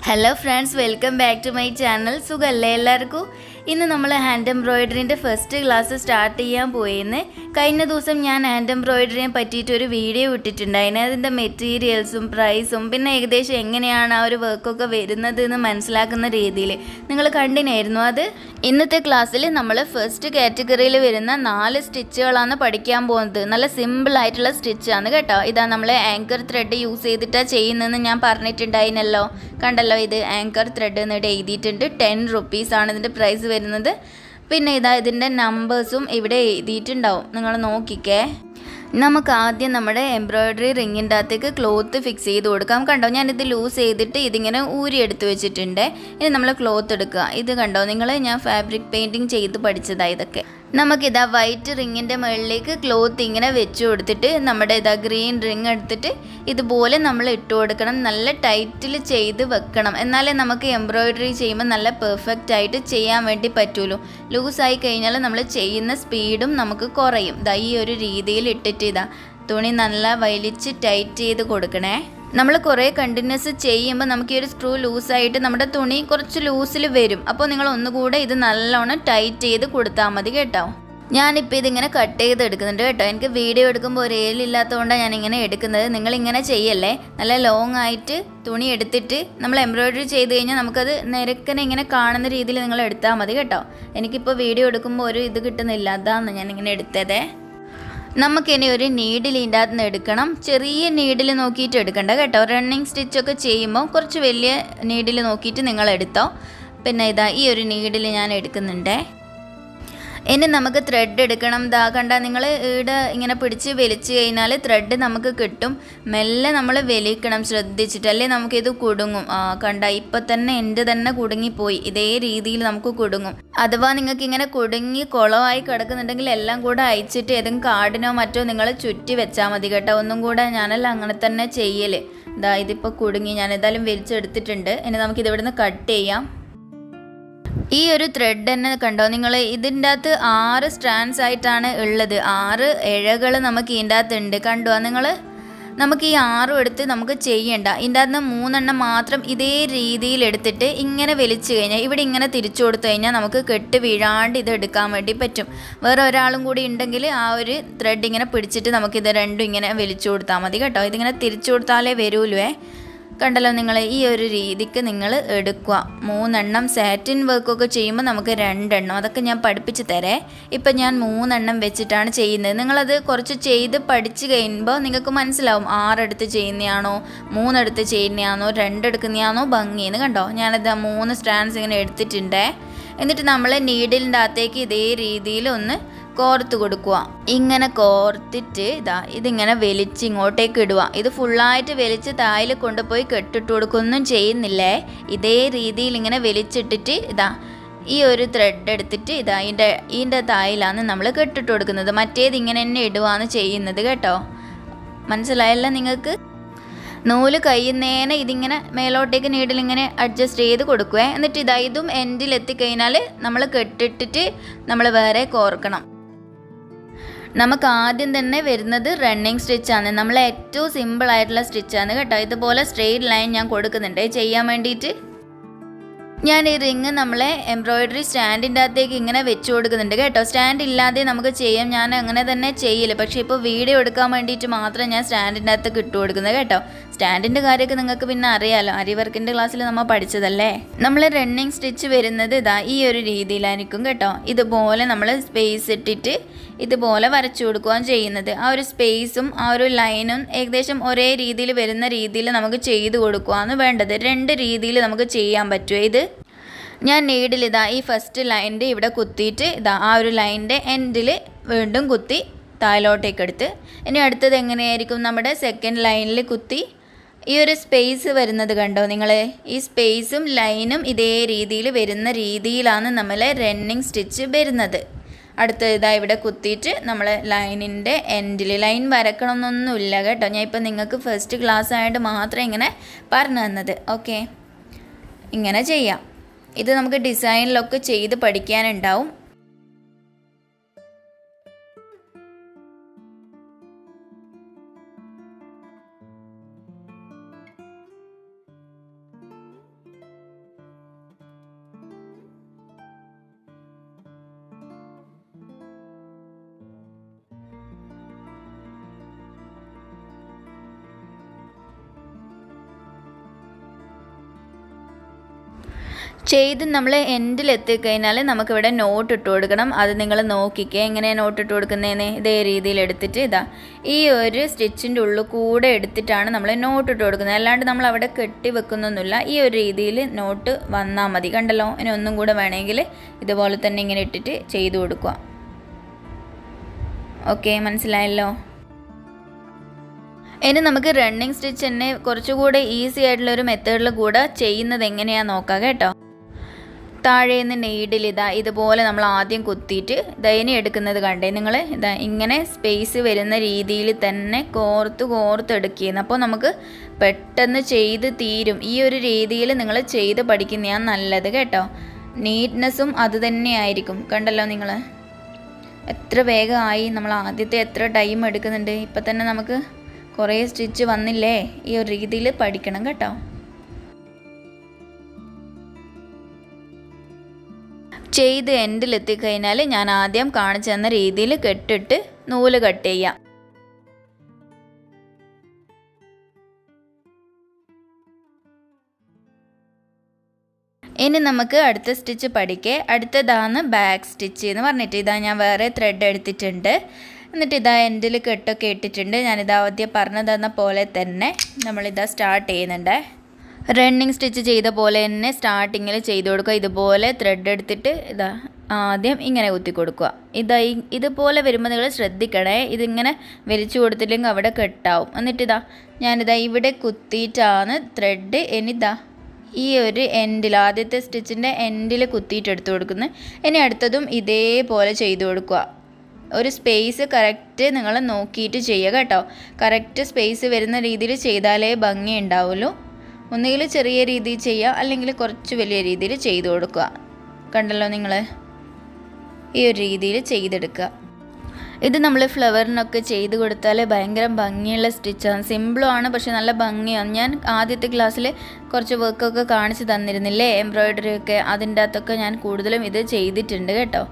Hello friends, welcome back to my channel. സുഖമല്ലേ എല്ലാവർക്കും? ഇന്ന് നമ്മൾ ഹാൻഡ് എംബ്രോയിഡറിൻ്റെ ഫസ്റ്റ് ക്ലാസ് സ്റ്റാർട്ട് ചെയ്യാൻ പോയെന്ന്. കഴിഞ്ഞ ദിവസം ഞാൻ ഹാൻഡ് എംബ്രോയിഡറിനെ പറ്റിയിട്ടൊരു വീഡിയോ ഇട്ടിട്ടുണ്ടായിരുന്നു. അതിൻ്റെ മെറ്റീരിയൽസും പ്രൈസും പിന്നെ ഏകദേശം എങ്ങനെയാണ് ആ ഒരു വർക്കൊക്കെ വരുന്നത് എന്ന് മനസ്സിലാക്കുന്ന രീതിയിൽ നിങ്ങൾ കണ്ടിനായിരുന്നു അത്. ഇന്നത്തെ ക്ലാസ്സിൽ നമ്മൾ ഫസ്റ്റ് കാറ്റഗറിയിൽ വരുന്ന 4 സ്റ്റിച്ചുകളാണ് പഠിക്കാൻ പോകുന്നത്. നല്ല സിമ്പിളായിട്ടുള്ള സ്റ്റിച്ചാണ് കേട്ടോ. ഇതാ നമ്മൾ ആങ്കർ ത്രെഡ് യൂസ് ചെയ്തിട്ടാണ് ചെയ്യുന്നതെന്ന് ഞാൻ പറഞ്ഞിട്ടുണ്ടായിരുന്നല്ലോ. കണ്ടല്ലോ, ഇത് ആങ്കർ ത്രെഡ് എന്നിട്ട് എഴുതിയിട്ടുണ്ട്. 10 റുപ്പീസാണ് ഇതിൻ്റെ പ്രൈസ് വരുന്നത്. പിന്നെ ഇതാ ഇതിൻ്റെ നമ്പേഴ്സും ഇവിടെ എഴുതിയിട്ടുണ്ടാവും, നിങ്ങൾ നോക്കിക്കേ. നമുക്ക് ആദ്യം നമ്മുടെ എംബ്രോയ്ഡറി റിങ്ങിൻ്റെ അകത്തേക്ക് ക്ലോത്ത് ഫിക്സ് ചെയ്ത് കൊടുക്കാം. കണ്ടോ, ഞാനിത് ലൂസ് ചെയ്തിട്ട് ഇതിങ്ങനെ ഊരി എടുത്ത് വെച്ചിട്ടുണ്ട്. ഇനി നമ്മൾ ക്ലോത്ത് എടുക്കുക. ഇത് കണ്ടോ നിങ്ങൾ, ഞാൻ ഫാബ്രിക് പെയിൻറ്റിങ് ചെയ്ത് പഠിച്ചതാണ് ഇതൊക്കെ. നമുക്കിതാ വൈറ്റ് റിങ്ങിൻ്റെ മുകളിലേക്ക് ക്ലോത്ത് ഇങ്ങനെ വെച്ച് കൊടുത്തിട്ട് നമ്മുടെ ഇതാ ഗ്രീൻ റിങ് എടുത്തിട്ട് ഇതുപോലെ നമ്മൾ ഇട്ട് കൊടുക്കണം. നല്ല ടൈറ്റിൽ ചെയ്ത് വെക്കണം, എന്നാലേ നമുക്ക് എംബ്രോയ്ഡറി ചെയ്യുമ്പോൾ നല്ല പെർഫെക്റ്റ് ആയിട്ട് ചെയ്യാൻ വേണ്ടി പറ്റുള്ളൂ. ലൂസായി കഴിഞ്ഞാൽ നമ്മൾ ചെയ്യുന്ന സ്പീഡും നമുക്ക് കുറയും. ഇതാ ഈ ഒരു രീതിയിൽ ഇട്ടിട്ട് ഇതാ തുണി നല്ല വലിച്ച് ടൈറ്റ് ചെയ്ത് കൊടുക്കണേ. നമ്മൾ കുറേ കണ്ടിന്യൂസ് ചെയ്യുമ്പോൾ നമുക്ക് ഈ ഒരു സ്ക്രൂ ലൂസായിട്ട് നമ്മുടെ തുണി കുറച്ച് ലൂസിൽ വരും. അപ്പോൾ നിങ്ങൾ ഒന്നുകൂടെ ഇത് നല്ലോണം ടൈറ്റ് ചെയ്ത് കൊടുത്താൽ മതി കേട്ടോ. ഞാനിപ്പോൾ ഇതിങ്ങനെ കട്ട് ചെയ്ത് എടുക്കുന്നുണ്ട് കേട്ടോ. എനിക്ക് വീഡിയോ എടുക്കുമ്പോൾ ഒരു ഏലില്ലാത്തതുകൊണ്ടാണ് ഞാനിങ്ങനെ എടുക്കുന്നത്. നിങ്ങളിങ്ങനെ ചെയ്യല്ലേ. നല്ല ലോങ് ആയിട്ട് തുണി എടുത്തിട്ട് നമ്മൾ എംബ്രോയ്ഡറി ചെയ്ത് കഴിഞ്ഞാൽ നമുക്കത് നിരക്കനെ ഇങ്ങനെ കാണുന്ന രീതിയിൽ നിങ്ങൾ എടുത്താൽ മതി കേട്ടോ. എനിക്കിപ്പോൾ വീഡിയോ എടുക്കുമ്പോൾ ഒരു ഇത് കിട്ടുന്നില്ല, അതാണ് ഞാനിങ്ങനെ എടുത്തതേ. നമുക്കിനി ഒരു നീഡിൽ ഇതിൻ്റെ അകത്ത് നിന്ന് എടുക്കണം. ചെറിയ നീഡിൽ നോക്കിയിട്ട് എടുക്കണ്ട കേട്ടോ. റണ്ണിങ് സ്റ്റിച്ചൊക്കെ ചെയ്യുമ്പോൾ കുറച്ച് വലിയ നീഡിൽ നോക്കിയിട്ട് നിങ്ങൾ എടുത്തോ. പിന്നെ ഇതാ ഈ ഒരു നീഡിൽ ഞാൻ എടുക്കുന്നുണ്ടേ. ഇനി നമുക്ക് ത്രെഡ് എടുക്കണം. ദാ കണ്ട, നിങ്ങൾ ഇവിടെ ഇങ്ങനെ പിടിച്ച് വലിച്ചു കഴിഞ്ഞാൽ ത്രെഡ് നമുക്ക് കിട്ടും. മെല്ലെ നമ്മൾ വലിക്കണം ശ്രദ്ധിച്ചിട്ട്, അല്ലേ നമുക്കിത് കുടുങ്ങും. കണ്ട, ഇപ്പം തന്നെ എൻ്റെ തന്നെ കുടുങ്ങിപ്പോയി. ഇതേ രീതിയിൽ നമുക്ക് കുടുങ്ങും. അഥവാ നിങ്ങൾക്ക് ഇങ്ങനെ കുടുങ്ങി കുളമായി കിടക്കുന്നുണ്ടെങ്കിൽ എല്ലാം കൂടെ അയച്ചിട്ട് ഏതെങ്കിലും കാർഡിനോ മറ്റോ നിങ്ങൾ ചുറ്റി വെച്ചാൽ മതി കേട്ടോ. ഒന്നും കൂടെ ഞാനെല്ലാം അങ്ങനെ തന്നെ ചെയ്യൽ. ദാ ഇതിപ്പോൾ കുടുങ്ങി, ഞാൻ ഏതായാലും വലിച്ചെടുത്തിട്ടുണ്ട്. ഇനി നമുക്കിത് ഇവിടുന്ന് കട്ട് ചെയ്യാം. ഈ ഒരു ത്രെഡ് തന്നെ കണ്ടോ നിങ്ങൾ, ഇതിൻ്റെ അകത്ത് 6 സ്ട്രാൻഡ്സ് ആയിട്ടാണ് ഉള്ളത്. 6 ഇഴകൾ നമുക്ക് ഇതിൻ്റെ അകത്ത് ഉണ്ട്, കണ്ടോ നിങ്ങൾ. നമുക്ക് ഈ 6 എടുത്ത് നമുക്ക് ചെയ്യണ്ട. ഇതിൻ്റെ അകത്ത് 3 മാത്രം ഇതേ രീതിയിൽ എടുത്തിട്ട് ഇങ്ങനെ വലിച്ചു കഴിഞ്ഞാൽ ഇവിടെ ഇങ്ങനെ തിരിച്ചു കൊടുത്തു കഴിഞ്ഞാൽ നമുക്ക് കെട്ട് വീഴാണ്ട് ഇത് എടുക്കാൻ വേണ്ടി പറ്റും. വേറെ ഒരാളും കൂടി ഉണ്ടെങ്കിൽ ആ ഒരു ത്രെഡ് ഇങ്ങനെ പിടിച്ചിട്ട് നമുക്കിത് രണ്ടും ഇങ്ങനെ വലിച്ചു കൊടുത്താൽ മതി കേട്ടോ. ഇതിങ്ങനെ തിരിച്ചു കൊടുത്താലേ വരുള്ളൂ. കണ്ടല്ലോ നിങ്ങൾ, ഈ ഒരു രീതിക്ക് നിങ്ങൾ എടുക്കുക. 3 സാറ്റിൻ വർക്കൊക്കെ ചെയ്യുമ്പോൾ നമുക്ക് 2, അതൊക്കെ ഞാൻ പഠിപ്പിച്ച് തരേ. ഇപ്പം ഞാൻ 3 വെച്ചിട്ടാണ് ചെയ്യുന്നത്. നിങ്ങളത് കുറച്ച് ചെയ്ത് പഠിച്ച് കഴിയുമ്പോൾ നിങ്ങൾക്ക് മനസ്സിലാവും 6 എടുത്ത് ചെയ്യുന്നതാണോ 3 എടുത്ത് ചെയ്യുന്നതാണോ 2 എടുക്കുന്നതാണോ ഭംഗിയെന്ന്. കണ്ടോ, ഞാനിത് 3 സ്ട്രാൻഡ്സ് ഇങ്ങനെ എടുത്തിട്ടുണ്ട്. എന്നിട്ട് നമ്മൾ നീഡിലിൻ്റെ അകത്തേക്ക് ഇതേ രീതിയിൽ ഒന്ന് കോർത്ത് കൊടുക്കുക. ഇങ്ങനെ കോർത്തിട്ട് ഇതാ ഇതിങ്ങനെ വലിച്ച് ഇങ്ങോട്ടേക്ക് ഇടുക. ഇത് ഫുള്ളായിട്ട് വലിച്ച് തായിൽ കൊണ്ടുപോയി കെട്ടിട്ട് കൊടുക്കൊന്നും ചെയ്യുന്നില്ലേ. ഇതേ രീതിയിൽ ഇങ്ങനെ വലിച്ചിട്ടിട്ട് ഇതാ ഈ ഒരു ത്രെഡ് എടുത്തിട്ട് ഇതാ ഇതിൻ്റെ തായിലാണ് നമ്മൾ കെട്ടിട്ട് കൊടുക്കുന്നത്. മറ്റേത് ഇങ്ങനെ തന്നെ ഇടുകയാണ് ചെയ്യുന്നത് കേട്ടോ. മനസ്സിലായല്ലോ നിങ്ങൾക്ക്? നൂല് കഴിയുന്നേനെ ഇതിങ്ങനെ മേലോട്ടേക്ക് നീഡിലിങ്ങനെ അഡ്ജസ്റ്റ് ചെയ്ത് കൊടുക്കുക. എന്നിട്ട് ഇതാ ഇതും എൻഡിൽ എത്തിക്കഴിഞ്ഞാൽ നമ്മൾ കെട്ടിട്ടിട്ട് നമ്മൾ വേറെ കോർക്കണം. നമുക്ക് ആദ്യം തന്നെ വരുന്നത് റണ്ണിങ് സ്റ്റിച്ചാണ്. നമ്മൾ ഏറ്റവും സിമ്പിളായിട്ടുള്ള സ്റ്റിച്ചാണ് കേട്ടോ. ഇതുപോലെ സ്ട്രെയിറ്റ് ലൈൻ ഞാൻ കൊടുക്കുന്നുണ്ട് ചെയ്യാൻ വേണ്ടിയിട്ട്. ഞാൻ ഈ റിങ് നമ്മളെ എംബ്രോയ്ഡറി സ്റ്റാൻഡിൻ്റെ അകത്തേക്ക് ഇങ്ങനെ വെച്ച് കൊടുക്കുന്നുണ്ട് കേട്ടോ. സ്റ്റാൻഡ് ഇല്ലാതെ നമുക്ക് ചെയ്യാം, ഞാൻ അങ്ങനെ തന്നെ ചെയ്യില്ല. പക്ഷേ ഇപ്പോൾ വീഡിയോ എടുക്കാൻ വേണ്ടിയിട്ട് മാത്രം ഞാൻ സ്റ്റാൻഡിൻ്റെ അകത്തേക്ക് ഇട്ട് കൊടുക്കുന്നത് കേട്ടോ. സ്റ്റാൻഡിൻ്റെ കാര്യമൊക്കെ നിങ്ങൾക്ക് പിന്നെ അറിയാമല്ലോ, അരി വർക്കിൻ്റെ ക്ലാസ്സിൽ നമ്മൾ പഠിച്ചതല്ലേ. നമ്മൾ റണ്ണിങ് സ്റ്റിച്ച് വരുന്നത് ഇതാ ഈ ഒരു രീതിയിലായിരിക്കും കേട്ടോ. ഇതുപോലെ നമ്മൾ സ്പേസ് ഇട്ടിട്ട് ഇതുപോലെ വരച്ചു കൊടുക്കുകയാണ് ചെയ്യുന്നത്. ആ ഒരു സ്പേസും ആ ഒരു ലൈനും ഏകദേശം ഒരേ രീതിയിൽ വരുന്ന രീതിയിൽ നമുക്ക് ചെയ്ത് കൊടുക്കുകയാണ് വേണ്ടത്. 2 രീതിയിൽ നമുക്ക് ചെയ്യാൻ പറ്റുമോ ഇത്. ഞാൻ നീഡിൽ ഇതാ ഈ ഫസ്റ്റ് ലൈൻ്റെ ഇവിടെ കുത്തിയിട്ട് ഇതാ ആ ഒരു ലൈൻ്റെ എൻഡിൽ വീണ്ടും കുത്തി താഴോട്ടേക്ക് എടുത്ത്, ഇനി അടുത്തത് എങ്ങനെയായിരിക്കും, നമ്മുടെ സെക്കൻഡ് ലൈനിൽ കുത്തി ഈ ഒരു സ്പേസ് വരുന്നത് കണ്ടോ നിങ്ങൾ. ഈ സ്പേസും ലൈനും ഇതേ രീതിയിൽ വരുന്ന രീതിയിലാണ് നമ്മൾ റണ്ണിങ് സ്റ്റിച്ച് വരുന്നത്. അടുത്ത ഇതാ ഇവിടെ കുത്തിയിട്ട് നമ്മൾ ലൈനിൻ്റെ എൻഡിൽ ലൈൻ വരക്കണം എന്നൊന്നുമില്ല കേട്ടോ. ഞാൻ ഇപ്പം നിങ്ങൾക്ക് ഫസ്റ്റ് ക്ലാസ് ആയിട്ട് മാത്രം ഇങ്ങനെ പറഞ്ഞു തന്നത്. ഓക്കെ, ഇങ്ങനെ ചെയ്യാം. ഇത് നമുക്ക് ഡിസൈനിലൊക്കെ ചെയ്ത് പഠിക്കാനുണ്ടാവും. ചെയ്ത് നമ്മൾ എൻഡിലെത്തിക്കഴിഞ്ഞാൽ നമുക്കിവിടെ നോട്ട് ഇട്ട് കൊടുക്കണം. അത് നിങ്ങൾ നോക്കിക്കേ എങ്ങനെയാണ് നോട്ട് ഇട്ട് കൊടുക്കുന്നതെന്ന്. ഇതേ രീതിയിൽ എടുത്തിട്ട് ഇതാ ഈ ഒരു സ്റ്റിച്ചിൻ്റെ ഉള്ളിൽ കൂടെ എടുത്തിട്ടാണ് നമ്മൾ നോട്ട് ഇട്ട് കൊടുക്കുന്നത്. അല്ലാണ്ട് നമ്മൾ അവിടെ കെട്ടി വെക്കുന്നൊന്നുമില്ല. ഈ ഒരു രീതിയിൽ നോട്ട് വന്നാൽ മതി. കണ്ടല്ലോ. ഇനി ഒന്നും കൂടെ വേണമെങ്കിൽ ഇതുപോലെ തന്നെ ഇങ്ങനെ ഇട്ടിട്ട് ചെയ്ത് കൊടുക്കുക. ഓക്കെ, മനസ്സിലായല്ലോ. ഇനി നമുക്ക് റണ്ണിങ് സ്റ്റിച്ച് തന്നെ കുറച്ചുകൂടെ ഈസി ആയിട്ടുള്ളൊരു മെത്തേഡിൽ കൂടെ ചെയ്യുന്നത് എങ്ങനെയാണെന്ന് നോക്കാം കേട്ടോ. താഴേന്ന് നീഡിൽ ഇതുപോലെ നമ്മൾ ആദ്യം കുത്തിയിട്ട് ഇനി എടുക്കുന്നത് കണ്ടേ നിങ്ങൾ. ഇങ്ങനെ സ്പേസ് വരുന്ന രീതിയിൽ തന്നെ കോർത്ത് എടുക്കുകയെന്ന്. അപ്പോൾ നമുക്ക് പെട്ടെന്ന് ചെയ്ത് തീരും. ഈ ഒരു രീതിയിൽ നിങ്ങൾ ചെയ്ത് പഠിക്കുന്നതാണ് നല്ലത് കേട്ടോ. നീറ്റ്നെസ്സും അത് തന്നെയായിരിക്കും. കണ്ടല്ലോ നിങ്ങൾ എത്ര വേഗമായി. നമ്മൾ ആദ്യത്തെ എത്ര ടൈം എടുക്കുന്നുണ്ട്. ഇപ്പം തന്നെ നമുക്ക് കുറേ സ്റ്റിച്ച് വന്നില്ലേ. ഈ ഒരു രീതിയിൽ പഠിക്കണം കേട്ടോ. ചെയ്ത് എൻഡിലെത്തിക്കഴിഞ്ഞാൽ ഞാൻ ആദ്യം കാണിച്ചു തന്ന രീതിയിൽ കെട്ടിട്ട് നൂല് കട്ട് ചെയ്യാം. ഇനി നമുക്ക് അടുത്ത സ്റ്റിച്ച് പഠിക്കേ. അടുത്തതാണ് ബാക്ക് സ്റ്റിച്ച് എന്ന് പറഞ്ഞിട്ട് ഞാൻ വേറെ ത്രെഡ് എടുത്തിട്ടുണ്ട്. എന്നിട്ട് എൻഡിൽ കെട്ടൊക്കെ ഇട്ടിട്ടുണ്ട്. ഞാനിതാ ആദ്യം പറഞ്ഞു തന്ന പോലെ തന്നെ സ്റ്റാർട്ട് ചെയ്യുന്നുണ്ട്. റണ്ണിങ് സ്റ്റിച്ച് ചെയ്ത പോലെ തന്നെ സ്റ്റാർട്ടിങ്ങിൽ ചെയ്ത് കൊടുക്കുക. ഇതുപോലെ ത്രെഡ് എടുത്തിട്ട് ആദ്യം ഇങ്ങനെ കുത്തി കൊടുക്കുക. ഇതുപോലെ വരുമ്പോൾ നിങ്ങൾ ശ്രദ്ധിക്കണേ. ഇതിങ്ങനെ വലിച്ചു കൊടുത്തില്ലെങ്കിൽ അവിടെ കെട്ടാവും. എന്നിട്ട് ഞാനിവിടെ കുത്തിയിട്ടാണ് ത്രെഡ് ഈ ഒരു എൻഡിൽ ആദ്യത്തെ സ്റ്റിച്ചിൻ്റെ എൻഡിൽ കുത്തിയിട്ട് എടുത്ത് കൊടുക്കുന്നത്. ഇനി അടുത്തതും ഇതേപോലെ ചെയ്ത് കൊടുക്കുക. ഒരു സ്പേസ് കറക്റ്റ് നിങ്ങൾ നോക്കിയിട്ട് ചെയ്യുക കേട്ടോ. കറക്റ്റ് സ്പേസ് വരുന്ന രീതിയിൽ ചെയ്താലേ ഭംഗി ഉണ്ടാവുള്ളൂ. ഒന്നുകിൽ ചെറിയ രീതിയിൽ ചെയ്യുക, അല്ലെങ്കിൽ കുറച്ച് വലിയ രീതിയിൽ ചെയ്ത് കൊടുക്കുക. കണ്ടല്ലോ നിങ്ങൾ ഈ ഒരു രീതിയിൽ ചെയ്തെടുക്കുക. ഇത് നമ്മൾ ഫ്ലവറിനൊക്കെ ചെയ്ത് കൊടുത്താൽ ഭയങ്കര ഭംഗിയുള്ള സ്റ്റിച്ചാണ്. സിമ്പിളുമാണ്, പക്ഷെ നല്ല ഭംഗിയാണ്. ഞാൻ ആദ്യത്തെ ക്ലാസ്സിൽ കുറച്ച് വർക്കൊക്കെ കാണിച്ച് തന്നിരുന്നില്ലേ, എംബ്രോയ്ഡറി ഒക്കെ. അതിൻ്റെ അകത്തൊക്കെ ഞാൻ കൂടുതലും ഇത് ചെയ്തിട്ടുണ്ട് കേട്ടോ.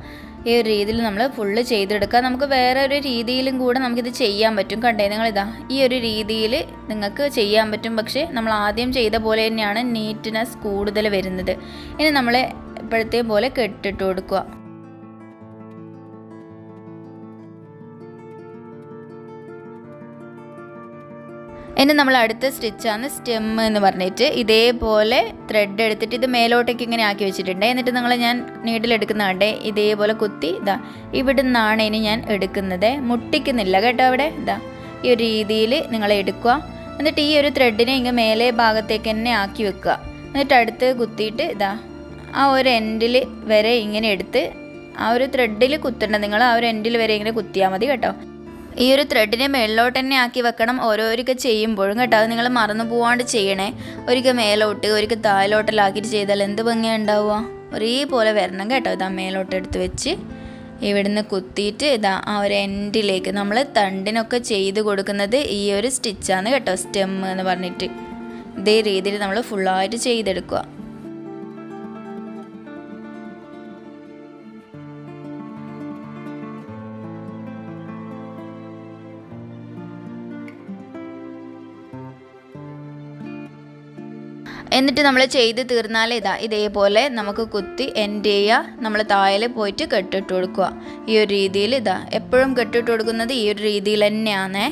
ഈ ഒരു രീതിയിൽ നമ്മൾ ഫുള്ള് ചെയ്തെടുക്കുക. നമുക്ക് വേറെ ഒരു രീതിയിലും കൂടെ നമുക്കിത് ചെയ്യാൻ പറ്റും. കണ്ടേ നിങ്ങൾ ഈ ഒരു രീതിയിൽ നിങ്ങൾക്ക് ചെയ്യാൻ പറ്റും. പക്ഷേ നമ്മൾ ആദ്യം ചെയ്ത പോലെ തന്നെയാണ് നീറ്റ്നെസ് കൂടുതൽ വരുന്നത്. ഇനി നമ്മൾ ഇപ്പോഴത്തെ പോലെ കെട്ടിട്ട് കൊടുക്കുക. ഇനി നമ്മൾ അടുത്ത സ്റ്റിച്ചാണ് സ്റ്റെം എന്ന് പറഞ്ഞിട്ട് ഇതേപോലെ ത്രെഡ് എടുത്തിട്ട് ഇത് മേലോട്ടേക്ക് ഇങ്ങനെ ആക്കി വെച്ചിട്ടുണ്ട്. എന്നിട്ട് ഞാൻ നീഡിലെടുക്കുന്ന കണ്ടേ ഇതേപോലെ കുത്തി ഇവിടെ നിന്നാണ് ഇനി ഞാൻ എടുക്കുന്നത്. മുട്ടിക്കുന്നില്ല കേട്ടോ. അവിടെ ഈ ഒരു രീതിയിൽ നിങ്ങൾ എടുക്കുക. എന്നിട്ട് ഈ ഒരു ത്രെഡിനെ ഇങ്ങനെ മേലെ ഭാഗത്തേക്ക് തന്നെ ആക്കി വെക്കുക. എന്നിട്ട് അടുത്ത് കുത്തിയിട്ട് ആ ഒരു എൻഡിൽ വരെ ഇങ്ങനെ എടുത്ത് ആ ഒരു ത്രെഡിൽ കുത്തണ്ട. നിങ്ങൾ ആ ഒരു എൻഡിൽ വരെ ഇങ്ങനെ കുത്തിയാൽ മതി കേട്ടോ. ഈ ഒരു ത്രെഡിനെ മേളിലോട്ട് തന്നെ ആക്കി വെക്കണം ഓരോരിക്കൽ ചെയ്യുമ്പോഴും കേട്ടോ. അത് നിങ്ങൾ മറന്നു പോവാണ്ട് ചെയ്യണേ. ഒരിക്കൽ മേലോട്ട് ഒരിക്കൽ താഴോട്ടെല്ലാക്കിയിട്ട് ചെയ്താൽ എന്ത് ഭംഗിയാണ് ഉണ്ടാവുക. ഒരേപോലെ വരണം കേട്ടോ. മേലോട്ട് എടുത്ത് വെച്ച് ഇവിടുന്ന് കുത്തിയിട്ട് ആ ഒരു എൻഡിലേക്ക് നമ്മൾ തണ്ടിനൊക്കെ ചെയ്ത് കൊടുക്കുന്നത് ഈ ഒരു സ്റ്റിച്ചാണ് കേട്ടോ. സ്റ്റെം എന്ന് പറഞ്ഞിട്ട് ഇതേ രീതിയിൽ നമ്മൾ ഫുള്ളായിട്ട് ചെയ്തെടുക്കുക. എന്നിട്ട് നമ്മൾ ചെയ്ത് തീർന്നാൽ ഇതേപോലെ നമുക്ക് കുത്തി എൻഡ് ചെയ്യുക. നമ്മൾ താഴെ പോയിട്ട് കെട്ടിട്ട് കൊടുക്കുക. ഈ ഒരു രീതിയിൽ എപ്പോഴും കെട്ടിട്ട് കൊടുക്കുന്നത് ഈ ഒരു രീതിയിൽ തന്നെയാണ്.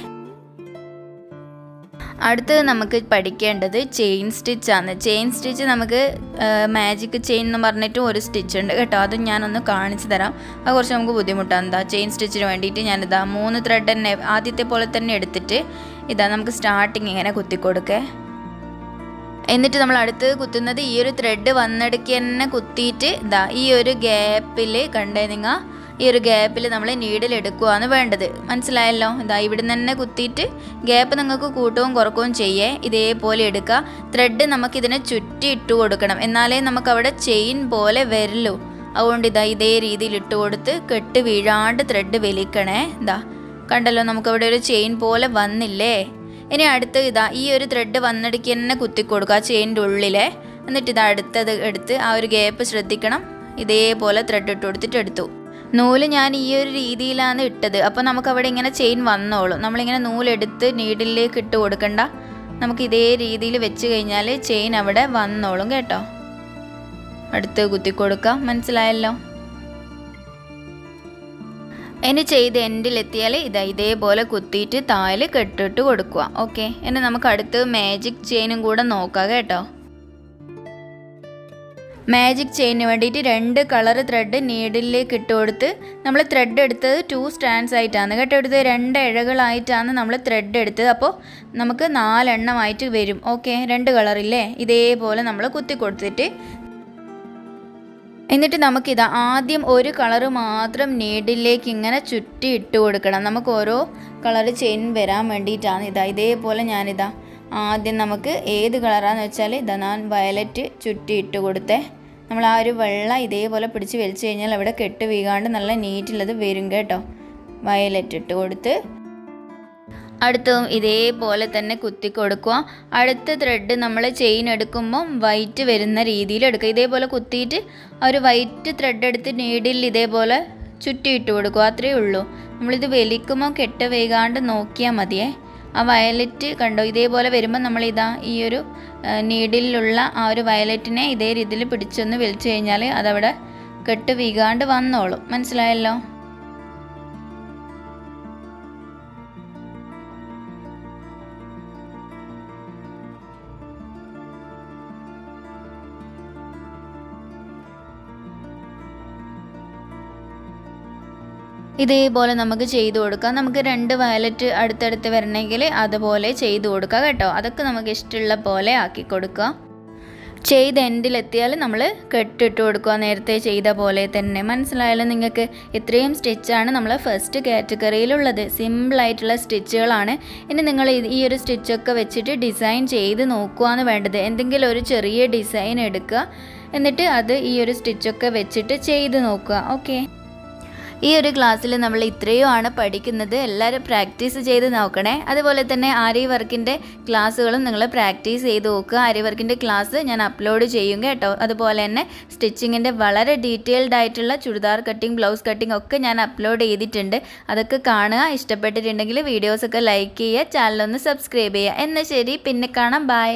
അടുത്തത് നമുക്ക് പഠിക്കേണ്ടത് ചെയിൻ സ്റ്റിച്ചാണ്. ചെയിൻ സ്റ്റിച്ച് നമുക്ക് മാജിക് ചെയിൻ എന്ന് പറഞ്ഞിട്ടും ഒരു സ്റ്റിച്ച് ഉണ്ട് കേട്ടോ. അതും ഞാനൊന്ന് കാണിച്ചു തരാം. അത് കുറച്ച് നമുക്ക് ബുദ്ധിമുട്ടാണ്. ചെയിൻ സ്റ്റിച്ചിന് വേണ്ടിയിട്ട് ഞാനിതാ 3 ത്രെഡ് തന്നെ ആദ്യത്തെ പോലെ തന്നെ എടുത്തിട്ട് നമുക്ക് സ്റ്റാർട്ടിങ് ഇങ്ങനെ കുത്തി കൊടുക്കേ. എന്നിട്ട് നമ്മൾ അടുത്ത് കുത്തുന്നത് ഈ ഒരു ത്രെഡ് വന്നെടുക്കി തന്നെ കുത്തിയിട്ട് ഈ ഒരു ഗ്യാപ്പിൽ കണ്ടേ നിങ്ങൾ. ഈ ഒരു ഗ്യാപ്പിൽ നമ്മൾ നീഡിൽ എടുക്കുകയാണ് വേണ്ടത്. മനസ്സിലായല്ലോ. ഇവിടെ നിന്ന് തന്നെ കുത്തിയിട്ട് ഗ്യാപ്പ് നിങ്ങൾക്ക് കൂട്ടവും കുറക്കുകയും ചെയ്യേ. ഇതേപോലെ എടുക്കുക. ത്രെഡ് നമുക്കിതിനെ ചുറ്റി ഇട്ട് കൊടുക്കണം. എന്നാലേ നമുക്കവിടെ ചെയിൻ പോലെ വരുള്ളൂ. അതുകൊണ്ട് ഇതേ രീതിയിൽ ഇട്ട് കൊടുത്ത് കെട്ട് വീഴാണ്ട് ത്രെഡ് വലിക്കണേ. കണ്ടല്ലോ നമുക്കവിടെ ഒരു ചെയിൻ പോലെ വന്നില്ലേ. ഇനി അടുത്ത് ഈ ഒരു ത്രെഡ് വന്നെടുക്കി തന്നെ കുത്തി കൊടുക്കുക ചെയിൻ്റെ ഉള്ളിലെ. എന്നിട്ട് അടുത്തത് എടുത്ത് ആ ഒരു ഗ്യാപ്പ് ശ്രദ്ധിക്കണം. ഇതേപോലെ ത്രെഡ് ഇട്ട് കൊടുത്തിട്ട് എടുത്തു. നൂല് ഞാൻ ഈ ഒരു രീതിയിലാണ് ഇട്ടത്. അപ്പോൾ നമുക്കവിടെ ഇങ്ങനെ ചെയിൻ വന്നോളും. നമ്മളിങ്ങനെ നൂലെടുത്ത് നീഡിലേക്ക് ഇട്ട് കൊടുക്കണ്ട. നമുക്ക് ഇതേ രീതിയിൽ വെച്ച് കഴിഞ്ഞാൽ ചെയിൻ അവിടെ വന്നോളും കേട്ടോ. അടുത്ത് കുത്തി കൊടുക്കാം. മനസ്സിലായല്ലോ? ഇനി ചെയ്ത് എൻഡിലെത്തിയാൽ ഇതേപോലെ കുത്തിയിട്ട് താഴെ കെട്ടിട്ട് കൊടുക്കുക. ഓക്കെ, ഇനി നമുക്ക് അടുത്ത് മാജിക് ചെയിനും കൂടെ നോക്കാം കേട്ടോ. മാജിക് ചെയിനിന് വേണ്ടിയിട്ട് 2 കളർ ത്രെഡ് നീഡിലേക്ക് ഇട്ട് കൊടുത്ത് നമ്മൾ ത്രെഡ് എടുത്തത് 2 സ്റ്റാൻഡ്സ് ആയിട്ടാണ് കേട്ടോ എടുത്തത്. 2 ഇഴകളായിട്ടാണ് നമ്മൾ ത്രെഡ് എടുത്തത്. അപ്പോൾ നമുക്ക് 4 എണ്ണമായിട്ട് വരും. ഓക്കെ, 2 കളറില്ലേ, ഇതേപോലെ നമ്മൾ കുത്തി കൊടുത്തിട്ട് എന്നിട്ട് നമുക്കിതാ ആദ്യം ഒരു കളറ് മാത്രം നീഡിലേക്ക് ഇങ്ങനെ ചുറ്റി ഇട്ട് കൊടുക്കണം. നമുക്ക് ഓരോ കളർ ചെയിൻ വരാൻ വേണ്ടിയിട്ടാണ്. ഇതേപോലെ ഞാനിതാ ആദ്യം നമുക്ക് ഏത് കളറാണെന്ന് വെച്ചാൽ ഞാൻ വയലറ്റ് ചുറ്റി ഇട്ട് കൊടുത്തേ. നമ്മൾ ആ ഒരു വെള്ള ഇതേപോലെ പിടിച്ച് വലിച്ചു കഴിഞ്ഞാൽ അവിടെ കെട്ട് വീകാണ്ട് നല്ല നീറ്റുള്ളത് വരും കേട്ടോ. വയലറ്റ് ഇട്ട് കൊടുത്ത് അടുത്തതും ഇതേപോലെ തന്നെ കുത്തി കൊടുക്കുക. അടുത്ത ത്രെഡ് നമ്മൾ ചെയിൻ എടുക്കുമ്പം വൈറ്റ് വരുന്ന രീതിയിൽ എടുക്കുക. ഇതേപോലെ കുത്തിയിട്ട് ഒരു വൈറ്റ് ത്രെഡ് എടുത്ത് നീഡിൽ ഇതേപോലെ ചുറ്റിയിട്ട് കൊടുക്കുക. അത്രയേ ഉള്ളൂ. നമ്മളിത് വലിക്കുമ്പോൾ കെട്ട് വേകാണ്ട് നോക്കിയാൽ മതിയേ. ആ വയലറ്റ് കണ്ടോ, ഇതേപോലെ വരുമ്പോൾ നമ്മളിതാ ഈ ഒരു നീഡിലുള്ള ആ ഒരു വയലറ്റിനെ ഇതേ രീതിയിൽ പിടിച്ചൊന്ന് വലിച്ചു കഴിഞ്ഞാൽ അതവിടെ കെട്ട് വീകാണ്ട് വന്നോളും. മനസ്സിലായല്ലോ? ഇതേപോലെ നമുക്ക് ചെയ്തു കൊടുക്കാം. നമുക്ക് 2 വയലറ്റ് അടുത്തടുത്ത് വരണമെങ്കിൽ അതുപോലെ ചെയ്തു കൊടുക്കാം കേട്ടോ. അതൊക്കെ നമുക്ക് ഇഷ്ടമുള്ള പോലെ ആക്കി കൊടുക്കുക. ചെയ്ത് എൻഡിലെത്തിയാൽ നമ്മൾ കെട്ടിട്ട് കൊടുക്കുക, നേരത്തെ ചെയ്ത പോലെ തന്നെ. മനസ്സിലായാലും നിങ്ങൾക്ക്? ഇത്രയും സ്റ്റിച്ചാണ് നമ്മൾ ഫസ്റ്റ് കാറ്റഗറിയിലുള്ളത്. സിമ്പിളായിട്ടുള്ള സ്റ്റിച്ചുകളാണ്. ഇനി നിങ്ങൾ ഈ ഒരു സ്റ്റിച്ചൊക്കെ വെച്ചിട്ട് ഡിസൈൻ ചെയ്ത് നോക്കുകയാണ് വേണ്ടത്. എന്തെങ്കിലും ഒരു ചെറിയ ഡിസൈൻ എടുക്കുക, എന്നിട്ട് അത് ഈ ഒരു സ്റ്റിച്ചൊക്കെ വെച്ചിട്ട് ചെയ്ത് നോക്കുക. ഓക്കെ, ഈ ഒരു ക്ലാസ്സിൽ നമ്മൾ ഇത്രയുമാണ് പഠിക്കുന്നത്. എല്ലാവരും പ്രാക്ടീസ് ചെയ്ത് നോക്കണേ. അതുപോലെ തന്നെ ആരി വർക്കിൻ്റെ ക്ലാസ്സുകളും നിങ്ങൾ പ്രാക്ടീസ് ചെയ്ത് നോക്കുക. ആരി വർക്കിൻ്റെ ക്ലാസ് ഞാൻ അപ്ലോഡ് ചെയ്യും കേട്ടോ. അതുപോലെ തന്നെ സ്റ്റിച്ചിങ്ങിൻ്റെ വളരെ ഡീറ്റെയിൽഡ് ആയിട്ടുള്ള ചുരിദാർ കട്ടിങ്, ബ്ലൗസ് കട്ടിങ് ഒക്കെ ഞാൻ അപ്ലോഡ് ചെയ്തിട്ടുണ്ട്. അതൊക്കെ കാണുക. ഇഷ്ടപ്പെട്ടിട്ടുണ്ടെങ്കിൽ വീഡിയോസൊക്കെ ലൈക്ക് ചെയ്യുക, ചാനലൊന്ന് സബ്സ്ക്രൈബ് ചെയ്യുക. എന്നാൽ ശരി, പിന്നെ കാണാം. ബൈ.